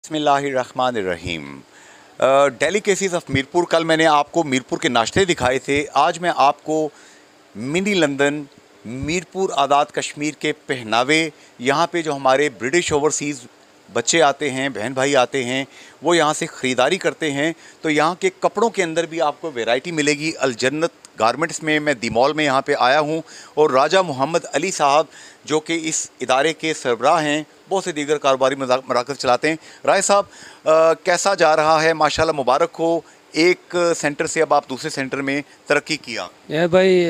बिस्मिल्लाहिर्रहमानिर्रहीम। Delicacies of Mirpur. कल मैंने आपको मीरपुर के नाश्ते दिखाए थे। आज मैं आपको मिनी लंदन, मीरपुर आज़ाद कश्मीर के पहनावे, यहाँ पे जो हमारे ब्रिटिश ओवरसीज़ बच्चे आते हैं, बहन भाई आते हैं, वो यहाँ से ख़रीदारी करते हैं। तो यहाँ के कपड़ों के अंदर भी आपको वैरायटी मिलेगी। अल जन्नत गारमेंट्स में मैं दी मॉल में यहाँ पे आया हूँ और राजा मोहम्मद अली साहब जो कि इस इदारे के सरबराह हैं, बहुत से दीगर कारोबारी मराकज़ चलाते हैं। राय साहब, कैसा जा रहा है? माशाल्लाह, मुबारक हो, एक सेंटर से अब आप दूसरे सेंटर में तरक्की किया। ये भाई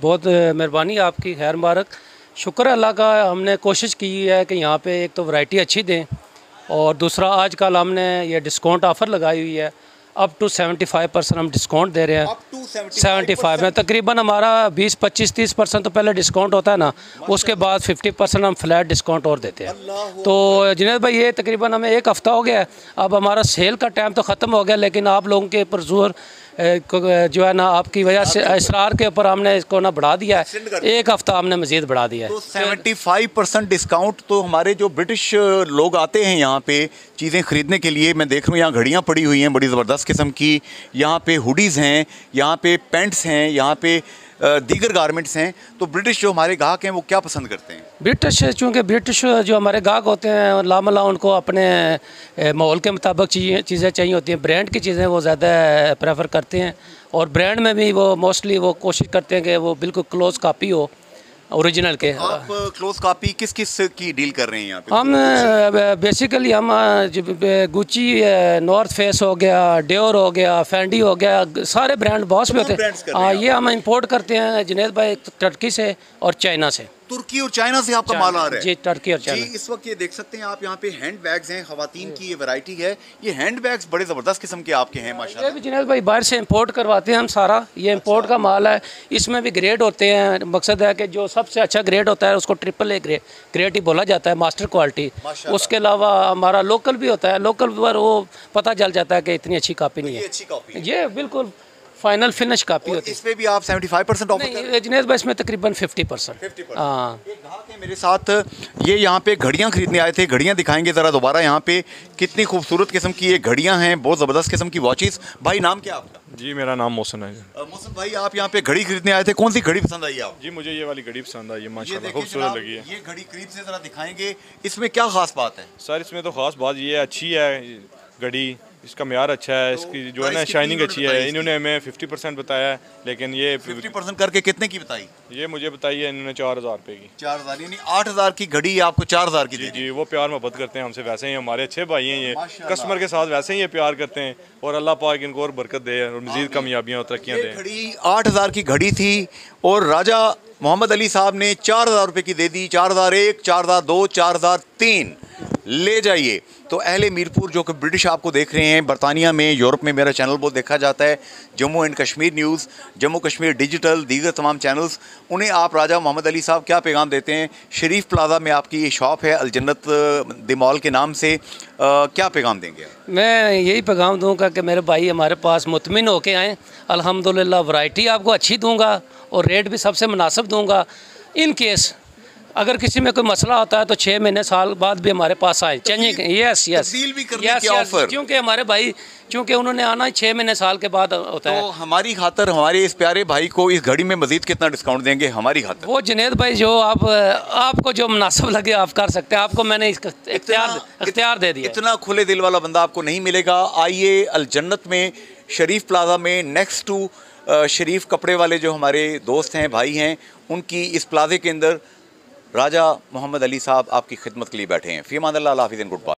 बहुत मेहरबानी आपकी, खैर मुबारक। शुक्र अल्लाह का, हमने कोशिश की है कि यहाँ पे एक तो वैरायटी अच्छी दें और दूसरा आजकल हमने ये डिस्काउंट ऑफ़र लगाई हुई है। अप टू 75% हम डिस्काउंट दे रहे हैं। अप टू 75 में तकरीबन हमारा 20, 25, 30% तो पहले डिस्काउंट होता है ना, उसके बाद 50% हम फ्लैट डिस्काउंट और देते हैं। तो जुनैद भाई, ये तकरीबन हमें एक हफ़्ता हो गया है। अब हमारा सेल का टाइम तो ख़त्म हो गया, लेकिन आप लोगों के परजोर जो है ना, आपकी वजह से इसरार के ऊपर हमने इसको ना बढ़ा दिया है। एक हफ़्ता हमने मज़ीद बढ़ा दिया है। तो 75% डिस्काउंट। तो हमारे जो ब्रिटिश लोग आते हैं यहाँ पे चीज़ें ख़रीदने के लिए, मैं देख रहा हूँ यहाँ घड़ियाँ पड़ी हुई हैं बड़ी ज़बरदस्त किस्म की, यहाँ पे हुडीज़ हैं, यहाँ पे पेंट्स हैं, यहाँ पे दीगर गारमेंट्स हैं। तो ब्रिटिश जो हमारे ग्राहक हैं वो क्या पसंद करते हैं? ब्रिटिश, चूँकि ब्रिटिश जो हमारे गाहक होते हैं, लामला उनको अपने माहौल के मुताबिक चीज़ें चाहिए होती हैं। ब्रांड की चीज़ें वो ज़्यादा प्रेफर करते हैं और ब्रांड में भी वो मोस्टली वो कोशिश करते हैं कि वो बिल्कुल क्लोज कॉपी हो ओरिजिनल के। आप क्लोज कॉपी किस किस की डील कर रहे हैं यहाँ पे? हम बेसिकली हम गुची, नॉर्थ फेस हो गया, डियोर हो गया, फैंडी हो गया, सारे ब्रांड बॉस भी होते हैं। हाँ, ये हम इंपोर्ट करते हैं जुनैद भाई टर्की से और चाइना से। तुर्की और चाइना से आपका माल आ रहा है? जी, टर्की और चाइना। जी, इस वक्त ये देख सकते हैं आप, यहाँ पे हैंड बैग्स हैं, ख़वातीन की ये वैरायटी है। ये हैंड बैग्स बड़े ज़बरदस्त किस्म के आपके हैं माशाल्लाह। ये भी जुनैद भाई बाहर से इंपोर्ट करवाते हैं हम सारा। ये इंपोर्ट का माल है, इसमें भी ग्रेड होते हैं। मकसद है कि जो सबसे अच्छा ग्रेड होता है उसको ट्रिपल ए ग्रेड ही बोला जाता है, मास्टर क्वालिटी। उसके अलावा हमारा लोकल भी होता है, लोकल पर वो पता चल जाता है कि इतनी अच्छी कॉपी नहीं है। अच्छी कॉपी, ये बिल्कुल फाइनल फिनिश कॉपी होती है। इस पे भी आप 75% ऑफर कर रहे हैं? जुनैद भाई, इसमें तकरीबन 50%। हाँ, एक ग्राहक है मेरे साथ, ये यहाँ पे घड़ियाँ खरीदने आए थे। घड़ियाँ दिखाएंगे ज़रा दोबारा। यहाँ पे कितनी खूबसूरत किस्म की ये घड़ियाँ हैं, बहुत ज़बरदस्त किस्म की वॉचेस। भाई, नाम क्या आपका? जी, मेरा नाम मोहसिन है। मोहसिन भाई, आप यहाँ पे घड़ी खरीदने आए थे, कौन सी घड़ी पसंद आई आप? जी, मुझे ये वाली घड़ी पसंद आई है, माशाल्लाह देखिए खूबसूरत जनाब, लगी है। ये घड़ी करीब से ज़रा दिखाएंगे, इसमें क्या ख़ास बात है? सर, इसमें तो ख़ास बात ये अच्छी है घड़ी, इसका म्यार अच्छा है, इसकी जो है ना शाइनिंग अच्छी है। इन्होंने हमें 50% बताया है, लेकिन ये 50% करके कितने की बताई? ये मुझे बताई है इन्होंने 4000 रुपये की। 4000, यानी 8000 की घड़ी आपको 4000 की? जी जी, वो प्यार मोहब्बत करते हैं हमसे, वैसे ही हमारे अच्छे भाई हैं। ये कस्टमर के साथ वैसे ही ये प्यार करते हैं और अल्लाह पाक इनको और बरकत दे और मज़ीद कामयाबियाँ और तरक्कियाँ दे। घड़ी 8000 की घड़ी थी और राजा मोहम्मद अली साहब ने 4000 रुपये की दे दी। 4001, 4002, 4003 ले जाइए। तो अहले मीरपुर जो कि ब्रिटिश आपको देख रहे हैं, बरतानिया में, यूरोप में मेरा चैनल बहुत देखा जाता है, Jammu and Kashmir news, Jammu Kashmir digital, दीगर तमाम चैनल्स, उन्हें आप राजा मोहम्मद अली साहब क्या पैगाम देते हैं? शरीफ प्लाजा में आपकी ये शॉप है अल जन्नत दी मॉल के नाम से, क्या पैगाम देंगे? मैं यही पैगाम दूंगा कि मेरे भाई हमारे पास मुतमिन होके आएँ। अल्हम्दुलिल्लाह वैरायटी आपको अच्छी दूंगा और रेट भी सबसे मुनासिब दूंगा। इन केस अगर किसी में कोई मसला होता है तो 6 महीने साल बाद भी हमारे पास आए, चेंजिंग। यस यस, क्योंकि हमारे भाई, क्योंकि उन्होंने आना 6 महीने साल के बाद होता है। तो हमारी खातर, हमारे इस प्यारे भाई को इस घड़ी में मजीद कितना डिस्काउंट देंगे हमारी खातर? वो जुनैद भाई, जो आपको जो मुनासिब लगे आप कर सकते हैं। आपको मैंने इख्तियार दे दिया। इतना खुले दिल वाला बंदा आपको नहीं मिलेगा। आइए अल जन्नत में, शरीफ प्लाजा में, नेक्स्ट टू शरीफ कपड़े वाले जो हमारे दोस्त हैं, भाई हैं, उनकी इस प्लाजे के अंदर राजा मोहम्मद अली साहब आपकी खिदमत के लिए बैठे हैं। फ़ी अमान अल्लाह, हाफ़िज़, गुड बाय।